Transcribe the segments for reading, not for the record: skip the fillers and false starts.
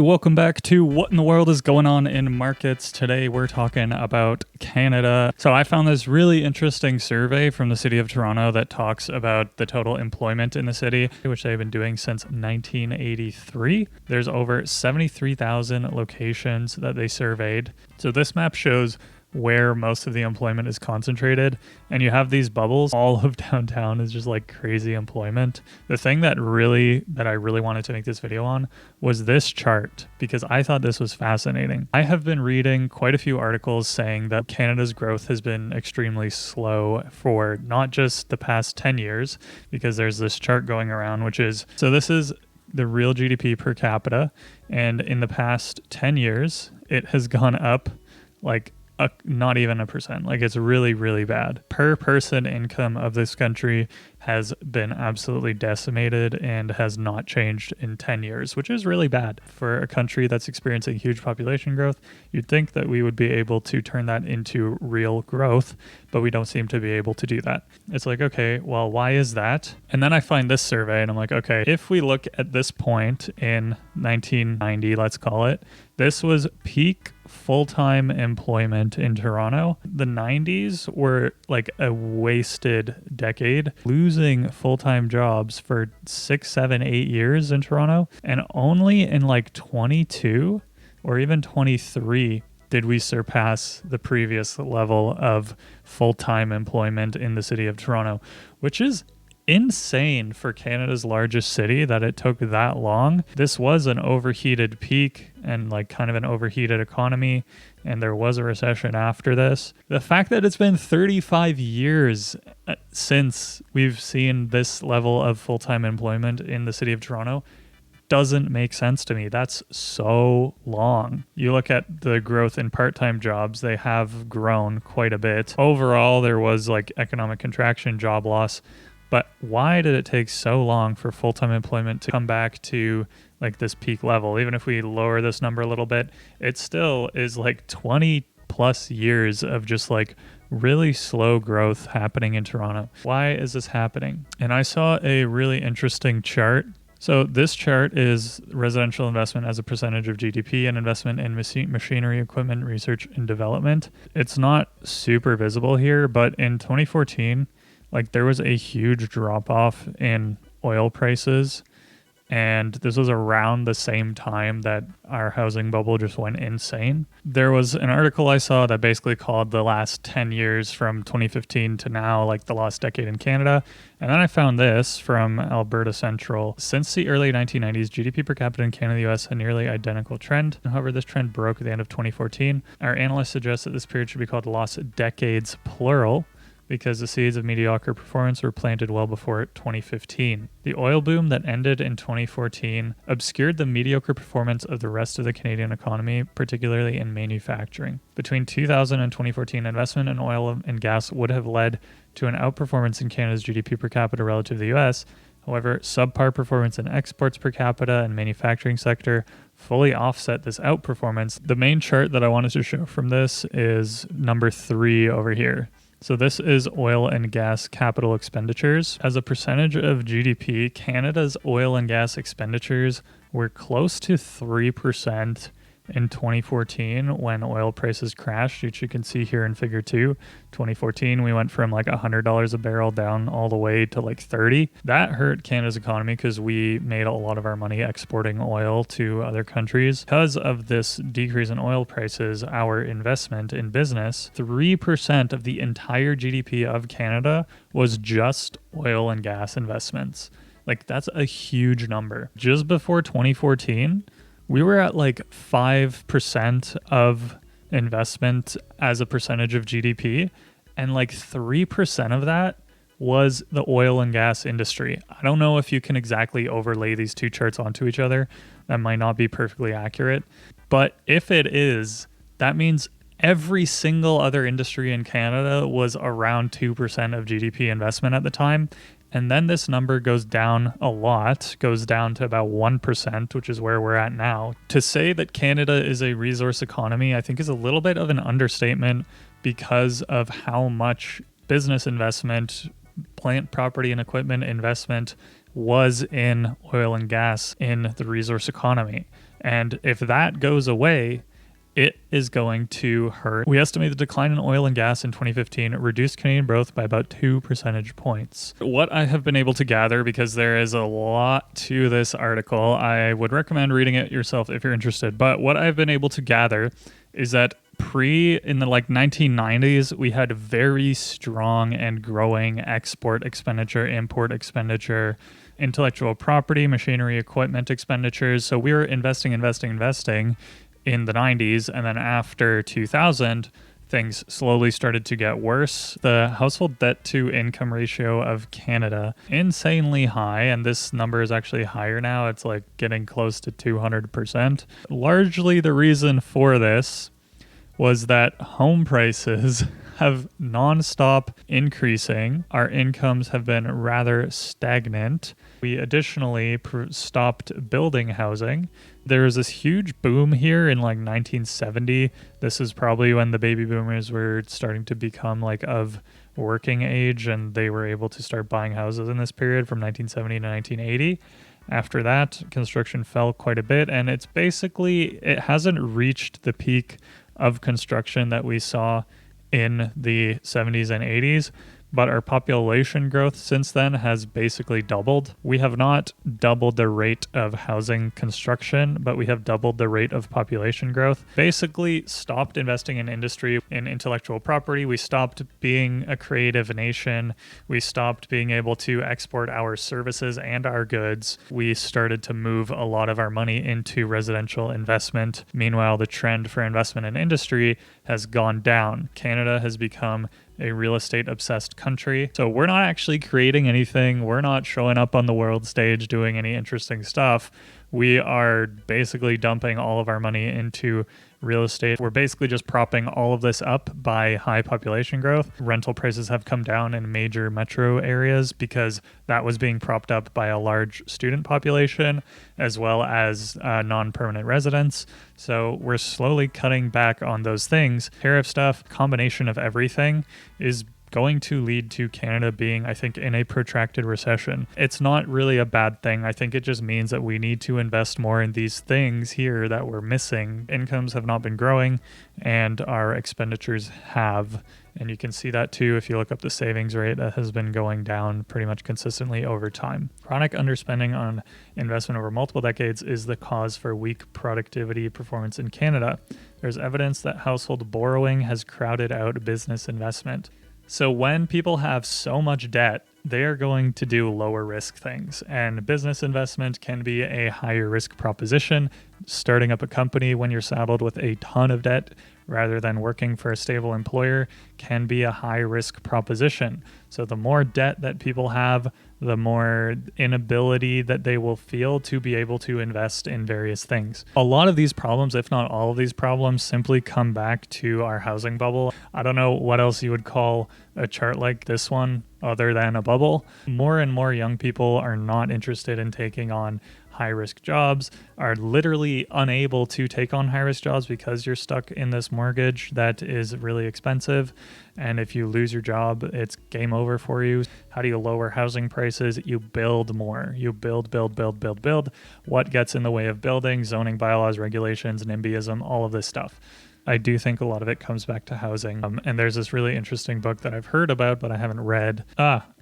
Welcome back to What in the World is Going On in Markets. Today we're talking about Canada. So I found this really interesting survey from the city of Toronto that talks about the total employment in the city, which they've been doing since 1983. There's over 73,000 locations that they surveyed. So this map shows where most of the employment is concentrated, and you have these bubbles. All of downtown is just like crazy employment. The thing that I really wanted to make this video on was this chart, because I thought this was fascinating. I have been reading quite a few articles saying that Canada's growth has been extremely slow for not just the past 10 years, because there's this chart going around, which is, so this is the real GDP per capita, and in the past 10 years, it has gone up like not even a percent. Like, it's really, really bad. Per person income of this country has been absolutely decimated and has not changed in 10 years, which is really bad. For a country that's experiencing huge population growth, you'd think that we would be able to turn that into real growth, but we don't seem to be able to do that. It's like, okay, well, why is that? And then I find this survey and I'm like, okay, if we look at this point in 1990, let's call it, this was peak full-time employment in Toronto. The 90s were like a wasted decade, losing full-time jobs for 6, 7, 8 years in Toronto. And only in like 22 or even 23 did we surpass the previous level of full-time employment in the city of Toronto, which is insane for Canada's largest city that it took that long. This was an overheated peak and like kind of an overheated economy, and there was a recession after this. The fact that it's been 35 years since we've seen this level of full-time employment in the city of Toronto doesn't make sense to me. That's so long. You look at the growth in part-time jobs, they have grown quite a bit. Overall, there was like economic contraction, job loss. But why did it take so long for full-time employment to come back to like this peak level? Even if we lower this number a little bit, it still is like 20 plus years of just like really slow growth happening in Toronto. Why is this happening? And I saw a really interesting chart. So this chart is residential investment as a percentage of GDP and investment in machinery, equipment, research, and development. It's not super visible here, but in 2014, like there was a huge drop off in oil prices, and this was around the same time that our housing bubble just went insane. There was an article I saw that basically called the last 10 years from 2015 to now like the lost decade in Canada. And then I found this from Alberta Central. Since the early 1990s, GDP per capita in Canada and the US had a nearly identical trend. However, this trend broke at the end of 2014. Our analysts suggest that this period should be called lost decades, plural, because the seeds of mediocre performance were planted well before 2015. The oil boom that ended in 2014 obscured the mediocre performance of the rest of the Canadian economy, particularly in manufacturing. Between 2000 and 2014, investment in oil and gas would have led to an outperformance in Canada's GDP per capita relative to the US. However, subpar performance in exports per capita and manufacturing sector fully offset this outperformance. The main chart that I wanted to show from this is number 3 over here. So this is oil and gas capital expenditures. As a percentage of GDP, Canada's oil and gas expenditures were close to 3% in 2014 when oil prices crashed, which you can see here in figure 2. 2014, we went from like $100 a barrel down all the way to like 30. That hurt Canada's economy because we made a lot of our money exporting oil to other countries. Because of this decrease in oil prices, our investment in business, 3% of the entire GDP of Canada was just oil and gas investments. Like, that's a huge number. Just before 2014, we were at like 5% of investment as a percentage of GDP, and like 3% of that was the oil and gas industry. I don't know if you can exactly overlay these two charts onto each other. That might not be perfectly accurate. But if it is, that means every single other industry in Canada was around 2% of GDP investment at the time. And then this number goes down a lot, goes down to about 1%, which is where we're at now. To say that Canada is a resource economy, I think is a little bit of an understatement because of how much business investment, plant, property, and equipment investment was in oil and gas in the resource economy. And if that goes away, it is going to hurt. We estimate the decline in oil and gas in 2015 reduced Canadian growth by about 2 percentage points. What I have been able to gather, because there is a lot to this article, I would recommend reading it yourself if you're interested. But what I've been able to gather is that in the 1990s, we had very strong and growing export expenditure, import expenditure, intellectual property, machinery, equipment expenditures. So we were investing in the 90s, and then after 2000, things slowly started to get worse. The household debt to income ratio of Canada, insanely high, and this number is actually higher now. It's like getting close to 200%. Largely the reason for this was that home prices have nonstop increasing. Our incomes have been rather stagnant. We additionally stopped building housing. There was this huge boom here in 1970. This is probably when the baby boomers were starting to become of working age, and they were able to start buying houses in this period from 1970 to 1980. After that, construction fell quite a bit, and it hasn't reached the peak of construction that we saw in the 70s and 80s, but our population growth since then has basically doubled. We have not doubled the rate of housing construction, but we have doubled the rate of population growth. Basically stopped investing in industry, in intellectual property. We stopped being a creative nation. We stopped being able to export our services and our goods. We started to move a lot of our money into residential investment. Meanwhile, the trend for investment in industry has gone down. Canada has become a real estate obsessed country. So we're not actually creating anything. We're not showing up on the world stage doing any interesting stuff. We are basically dumping all of our money into real estate. We're basically just propping all of this up by high population growth. Rental prices have come down in major metro areas because that was being propped up by a large student population as well as non-permanent residents. So we're slowly cutting back on those things. Tariff stuff, combination of everything is going to lead to Canada being, I think, in a protracted recession. It's not really a bad thing. I think it just means that we need to invest more in these things here that we're missing. Incomes have not been growing and our expenditures have. And you can see that too if you look up the savings rate that has been going down pretty much consistently over time. Chronic underspending on investment over multiple decades is the cause for weak productivity performance in Canada. There's evidence that household borrowing has crowded out business investment. So when people have so much debt, they are going to do lower risk things, and business investment can be a higher risk proposition. Starting up a company when you're saddled with a ton of debt rather than working for a stable employer can be a high risk proposition. So the more debt that people have, the more inability that they will feel to be able to invest in various things. A lot of these problems, if not all of these problems, simply come back to our housing bubble. I don't know what else you would call a chart like this one other than a bubble. More and more young people are not interested in taking on high-risk jobs, are literally unable to take on high-risk jobs because you're stuck in this mortgage that is really expensive. And if you lose your job, it's game over for you. How do you lower housing prices? You build more. You build. What gets in the way of building? Zoning bylaws, regulations, NIMBYism, all of this stuff. I do think a lot of it comes back to housing. And there's this really interesting book that I've heard about, but I haven't read.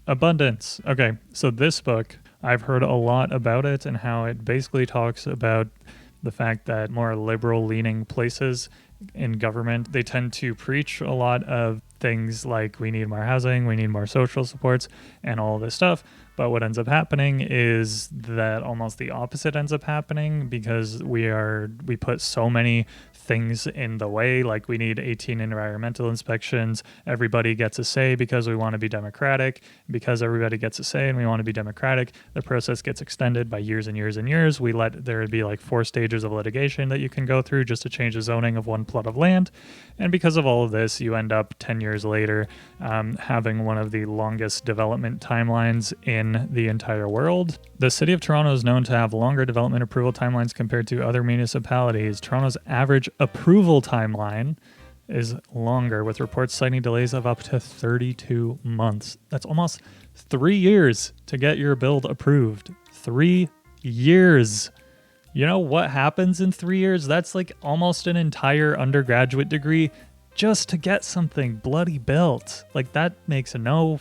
Abundance. Okay, so this book, I've heard a lot about it and how it basically talks about the fact that more liberal-leaning places in government, they tend to preach a lot of things like we need more housing, we need more social supports, and all this stuff. But what ends up happening is that almost the opposite ends up happening because we put so many things in the way. Like we need 18 environmental inspections. Everybody gets a say because we want to be democratic. Because everybody gets a say and we want to be democratic, the process gets extended by years and years and years. There would be like 4 stages of litigation that you can go through just to change the zoning of one plot of land. And because of all of this, you end up 10 years later having one of the longest development timelines in the entire world. The city of Toronto is known to have longer development approval timelines compared to other municipalities. Toronto's average approval timeline is longer, with reports citing delays of up to 32 months. That's almost 3 years to get your build approved. 3 years. You know what happens in 3 years? That's like almost an entire undergraduate degree just to get something bloody built. Like, that makes no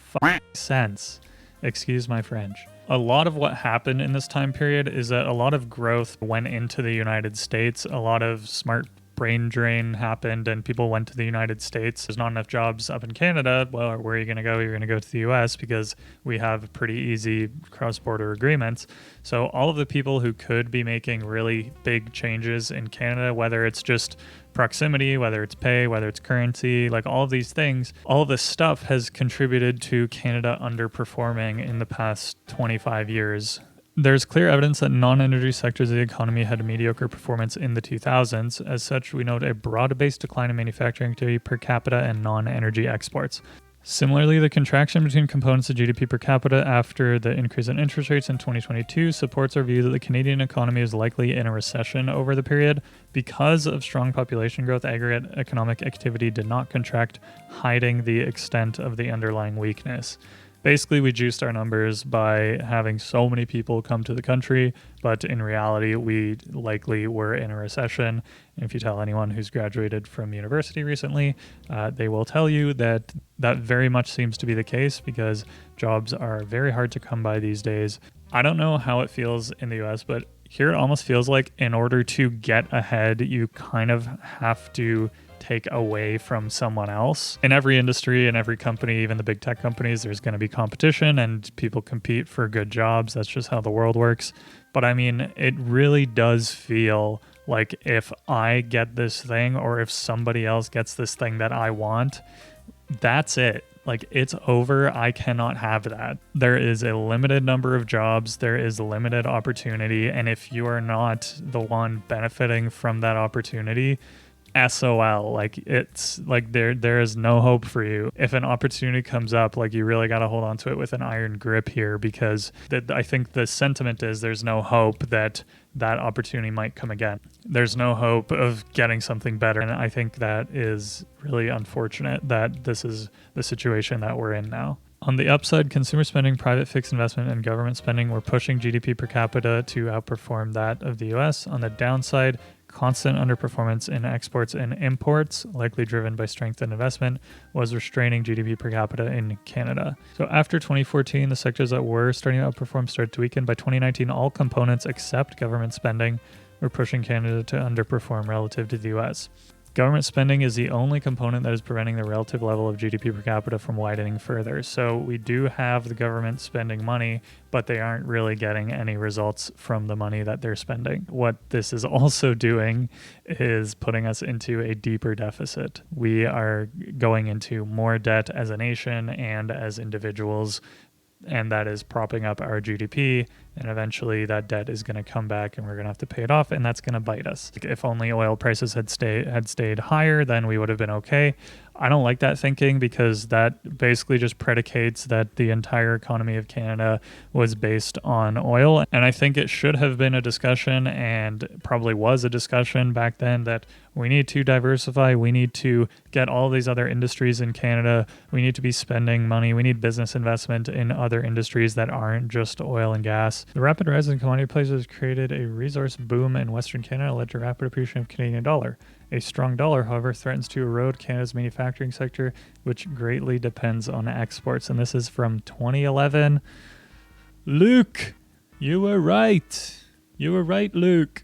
sense. Excuse my French. A lot of what happened in this time period is that a lot of growth went into the United States. A lot of smart brain drain happened and people went to the United States. There's not enough jobs up in Canada. Well, where are you going to go? You're going to go to the US because we have pretty easy cross-border agreements. So all of the people who could be making really big changes in Canada, whether it's just proximity, whether it's pay, whether it's currency, like all of these things, all of this stuff has contributed to Canada underperforming in the past 25 years. There's clear evidence that non-energy sectors of the economy had a mediocre performance in the 2000s. As such, we note a broad-based decline in manufacturing activity per capita and non-energy exports. Similarly, the contraction between components of GDP per capita after the increase in interest rates in 2022 supports our view that the Canadian economy is likely in a recession over the period. Because of strong population growth, aggregate economic activity did not contract, hiding the extent of the underlying weakness. Basically, we juiced our numbers by having so many people come to the country, but in reality, we likely were in a recession. And if you tell anyone who's graduated from university recently, they will tell you that that very much seems to be the case because jobs are very hard to come by these days. I don't know how it feels in the US, but here it almost feels like in order to get ahead, you kind of have to take away from someone else. In every industry, in every company, even the big tech companies, there's going to be competition and people compete for good jobs. That's just how the world works. But I mean, it really does feel like if I get this thing or if somebody else gets this thing that I want, that's it. Like, it's over. I cannot have that. There is a limited number of jobs. There is limited opportunity. And if you are not the one benefiting from that opportunity, SOL, like it's like there is no hope for you. If an opportunity comes up, like you really got to hold on to it with an iron grip here, because I think the sentiment is there's no hope that that opportunity might come again. There's no hope of getting something better. And I think that is really unfortunate that this is the situation that we're in now. On the upside, consumer spending, private fixed investment, and government spending were pushing GDP per capita to outperform that of the US. On the downside, constant underperformance in exports and imports, likely driven by strength in investment, was restraining GDP per capita in Canada. So after 2014, the sectors that were starting to outperform started to weaken. By 2019, all components except government spending were pushing Canada to underperform relative to the US. Government spending is the only component that is preventing the relative level of GDP per capita from widening further. So we do have the government spending money, but they aren't really getting any results from the money that they're spending. What this is also doing is putting us into a deeper deficit. We are going into more debt as a nation and as individuals, and that is propping up our GDP, and eventually that debt is going to come back and we're going to have to pay it off, and that's going to bite us. If only oil prices had stayed higher, then we would have been okay. I don't like that thinking, because that basically just predicates that the entire economy of Canada was based on oil. And I think it should have been a discussion, and probably was a discussion back then, that we need to diversify. We need to get all these other industries in Canada. We need to be spending money. We need business investment in other industries that aren't just oil and gas. The rapid rise in commodity prices created a resource boom in Western Canada, led to rapid appreciation of Canadian dollar. A strong dollar, however, threatens to erode Canada's manufacturing sector, which greatly depends on exports. And this is from 2011. Luke, you were right. You were right, Luke.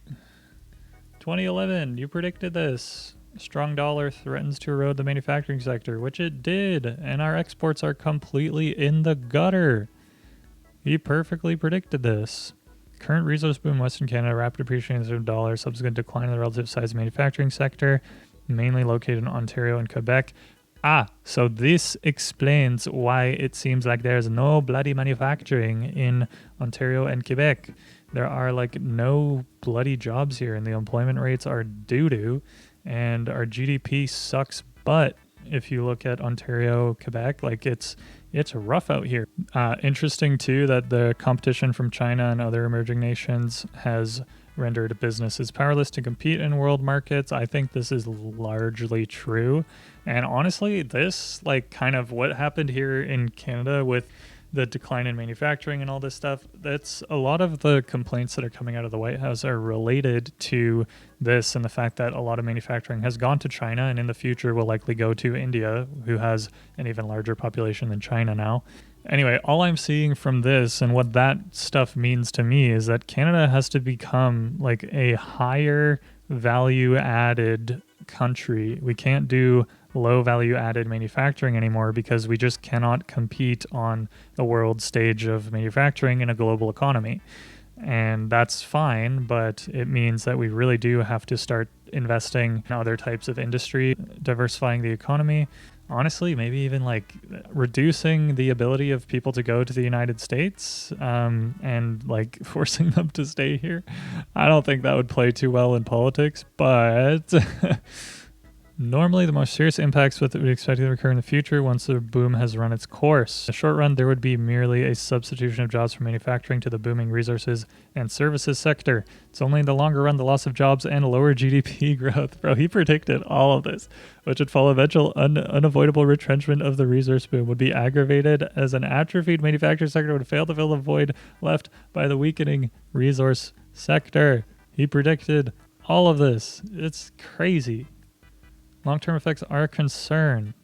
2011, you predicted this. Strong dollar threatens to erode the manufacturing sector, which it did. And our exports are completely in the gutter. He perfectly predicted this. Current resource boom in Western Canada, rapid appreciation of the dollar, subsequent decline in the relative size of the manufacturing sector, mainly located in Ontario and Quebec. So this explains why it seems like there's no bloody manufacturing in Ontario and Quebec. There are like no bloody jobs here, and the employment rates are doo-doo, and our GDP sucks butt. If you look at Ontario, Quebec, like it's rough out here. Interesting too that the competition from China and other emerging nations has rendered businesses powerless to compete in world markets. I think this is largely true. And honestly, this like kind of what happened here in Canada with the decline in manufacturing and all this stuff. That's a lot of the complaints that are coming out of the White House are related to this and the fact that a lot of manufacturing has gone to China and in the future will likely go to India, who has an even larger population than China now. Anyway, all I'm seeing from this and what that stuff means to me is that Canada has to become like a higher value added country. We can't do low value added manufacturing anymore because we just cannot compete on the world stage of manufacturing in a global economy. And that's fine, but it means that we really do have to start investing in other types of industry, diversifying the economy. Honestly, maybe even like reducing the ability of people to go to the United States and like forcing them to stay here. I don't think that would play too well in politics, but normally the most serious impacts would be expected to occur in the future once the boom has run its course. In the short run, there would be merely a substitution of jobs from manufacturing to the booming resources and services sector. It's only in the longer run the loss of jobs and lower GDP growth. Bro, he predicted all of this, which would follow eventual unavoidable retrenchment of the resource boom, would be aggravated as an atrophied manufacturing sector would fail to fill the void left by the weakening resource sector. He predicted all of this. It's crazy. Long-term effects are a concern.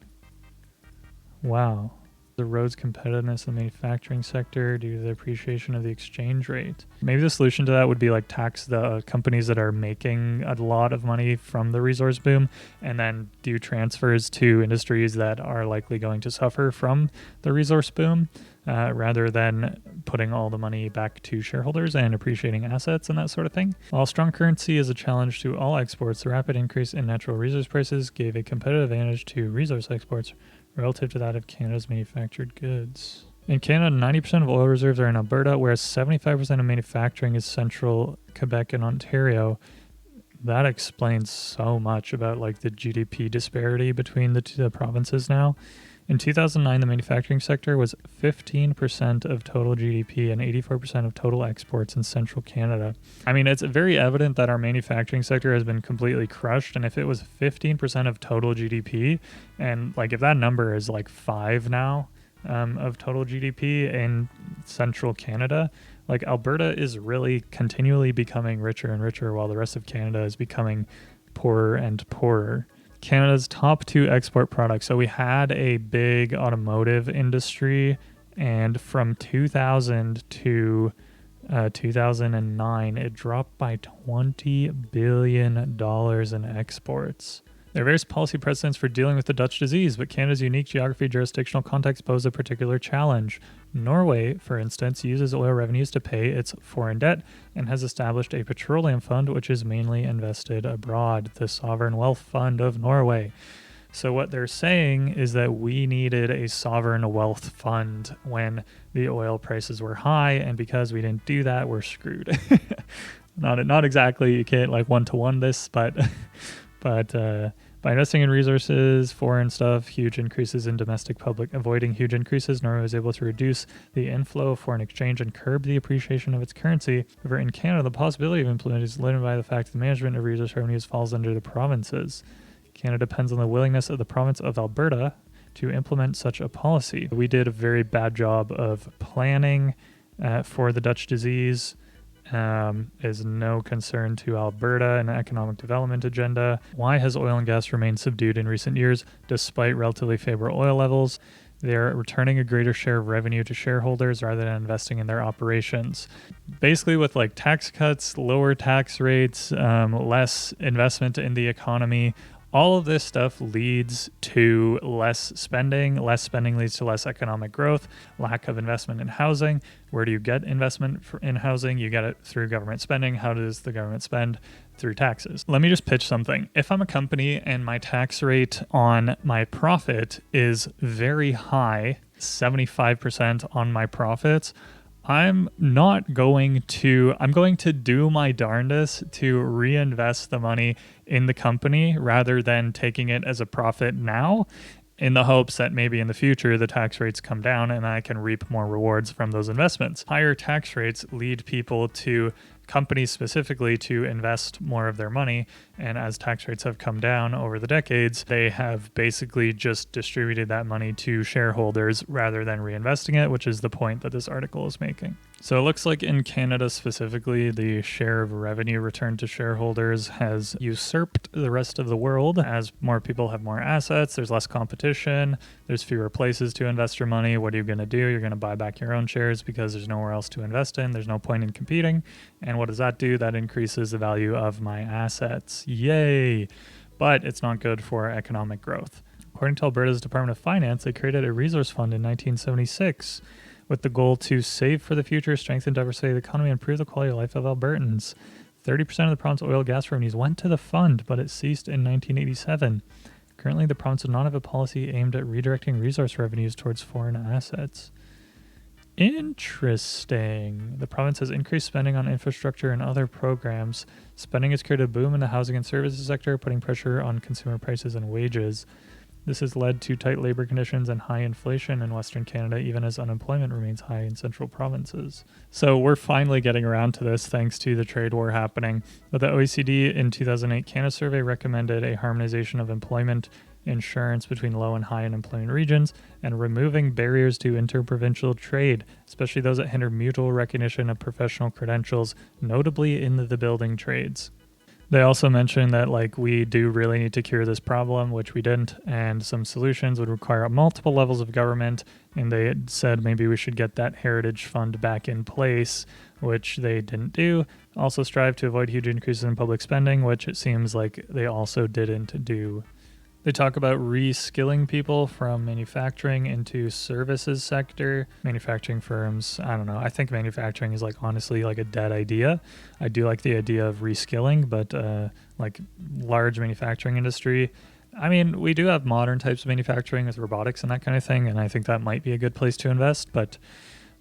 Wow. The road's competitiveness in the manufacturing sector due to the appreciation of the exchange rate. Maybe the solution to that would be like tax the companies that are making a lot of money from the resource boom and then do transfers to industries that are likely going to suffer from the resource boom rather than putting all the money back to shareholders and appreciating assets and that sort of thing. While strong currency is a challenge to all exports, the rapid increase in natural resource prices gave a competitive advantage to resource exports relative to that of Canada's manufactured goods. In Canada, 90% of oil reserves are in Alberta, whereas 75% of manufacturing is central Quebec and Ontario. That explains so much about like the GDP disparity between the provinces now. In 2009, the manufacturing sector was 15% of total GDP and 84% of total exports in central Canada. I mean, it's very evident that our manufacturing sector has been completely crushed. And if it was 15% of total GDP, and like if that number is like 5 now of total GDP in central Canada, like Alberta is really continually becoming richer and richer while the rest of Canada is becoming poorer and poorer. Canada's top 2 export products. So we had a big automotive industry, and from 2000 to 2009, it dropped by $20 billion in exports. There are various policy precedents for dealing with the Dutch disease, but Canada's unique geography jurisdictional context pose a particular challenge. Norway, for instance, uses oil revenues to pay its foreign debt and has established a petroleum fund which is mainly invested abroad, the Sovereign Wealth Fund of Norway. So what they're saying is that we needed a sovereign wealth fund when the oil prices were high, and because we didn't do that, we're screwed. Not exactly, you can't like one-to-one this, but by investing in resources, foreign stuff, huge increases in domestic public, avoiding huge increases, Norway was able to reduce the inflow of foreign exchange and curb the appreciation of its currency. However, in Canada, the possibility of implementing is limited by the fact that the management of resource revenues falls under the provinces. Canada depends on the willingness of the province of Alberta to implement such a policy. We did a very bad job of planning for the Dutch disease. Is no concern to Alberta and the economic development agenda. Why has oil and gas remained subdued in recent years despite relatively favorable oil levels? They're returning a greater share of revenue to shareholders rather than investing in their operations. Basically with like tax cuts, lower tax rates, less investment in the economy, all of this stuff leads to less spending. Less spending leads to less economic growth, lack of investment in housing. Where do you get investment in housing? You get it through government spending. How does the government spend? Through taxes. Let me just pitch something. If I'm a company and my tax rate on my profit is very high, 75% on my profits, I'm going to do my darndest to reinvest the money in the company rather than taking it as a profit now, in the hopes that maybe in the future the tax rates come down and I can reap more rewards from those investments. Higher tax rates lead people to companies specifically to invest more of their money. And as tax rates have come down over the decades, they have basically just distributed that money to shareholders rather than reinvesting it, which is the point that this article is making. So it looks like in Canada specifically, the share of revenue returned to shareholders has usurped the rest of the world. As more people have more assets, there's less competition, there's fewer places to invest your money. What are you going to do? You're going to buy back your own shares because there's nowhere else to invest in. There's no point in competing. And what does that do? That increases the value of my assets. Yay! But it's not good for economic growth. According to Alberta's Department of Finance, they created a resource fund in 1976 with the goal to save for the future, strengthen diversity of the economy, and improve the quality of life of Albertans. 30% of the province's oil and gas revenues went to the fund, but it ceased in 1987. Currently, the province does not have a policy aimed at redirecting resource revenues towards foreign assets. Interesting. The province has increased spending on infrastructure and other programs. Spending has created a boom in the housing and services sector, putting pressure on consumer prices and wages. This has led to tight labor conditions and high inflation in Western Canada, even as unemployment remains high in central provinces. So we're finally getting around to this thanks to the trade war happening. But the OECD in 2008 Canada survey recommended a harmonization of employment insurance between low and high unemployment regions and removing barriers to interprovincial trade, especially those that hinder mutual recognition of professional credentials, notably in the building trades. They also mentioned that we do really need to cure this problem, which we didn't, and some solutions would require multiple levels of government, and they had said maybe we should get that heritage fund back in place, which they didn't do. Also strive to avoid huge increases in public spending, which it seems like they also didn't do. They talk about reskilling people from manufacturing into services sector. Manufacturing firms, I don't know. I think manufacturing is honestly a dead idea. I do like the idea of reskilling, but large manufacturing industry. I mean, we do have modern types of manufacturing with robotics and that kind of thing, and I think that might be a good place to invest, but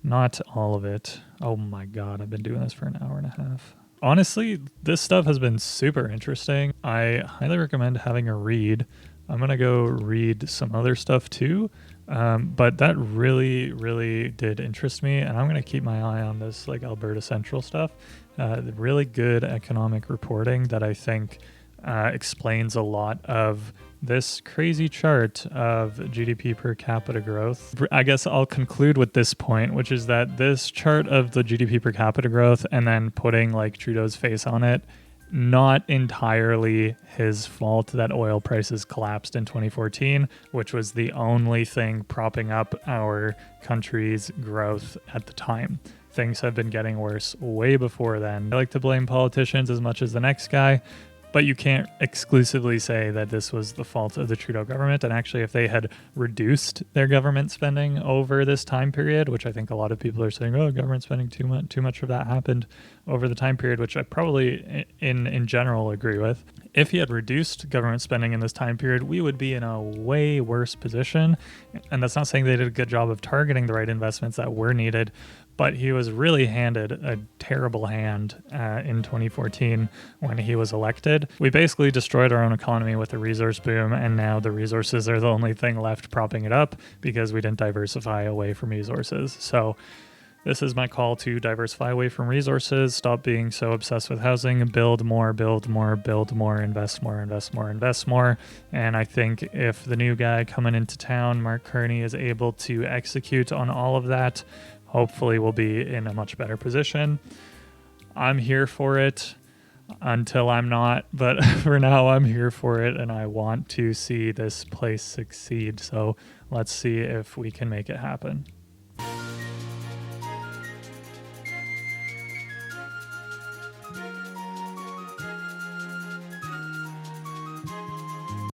not all of it. Oh my God, I've been doing this for an hour and a half. Honestly, this stuff has been super interesting. I highly recommend having a read. I'm going to go read some other stuff too, but that really, really did interest me, and I'm going to keep my eye on this Alberta Central stuff. Really good economic reporting that I think explains a lot of this crazy chart of GDP per capita growth. I guess I'll conclude with this point, which is that this chart of the GDP per capita growth and then putting Trudeau's face on it, not entirely his fault that oil prices collapsed in 2014, which was the only thing propping up our country's growth at the time. Things have been getting worse way before then. I like to blame politicians as much as the next guy, but you can't exclusively say that this was the fault of the Trudeau government. And actually, if they had reduced their government spending over this time period, which I think a lot of people are saying, oh, government spending too much of that happened over the time period, which I probably in general agree with. If he had reduced government spending in this time period, we would be in a way worse position. And that's not saying they did a good job of targeting the right investments that were needed, but he was really handed a terrible hand in 2014 when he was elected. We basically destroyed our own economy with the resource boom, and now the resources are the only thing left propping it up because we didn't diversify away from resources. So this is my call to diversify away from resources, stop being so obsessed with housing, build more, build more, build more, invest more, invest more, invest more. And I think if the new guy coming into town, Mark Carney, is able to execute on all of that, hopefully we'll be in a much better position. I'm here for it until I'm not, but for now I'm here for it, and I want to see this place succeed. So let's see if we can make it happen.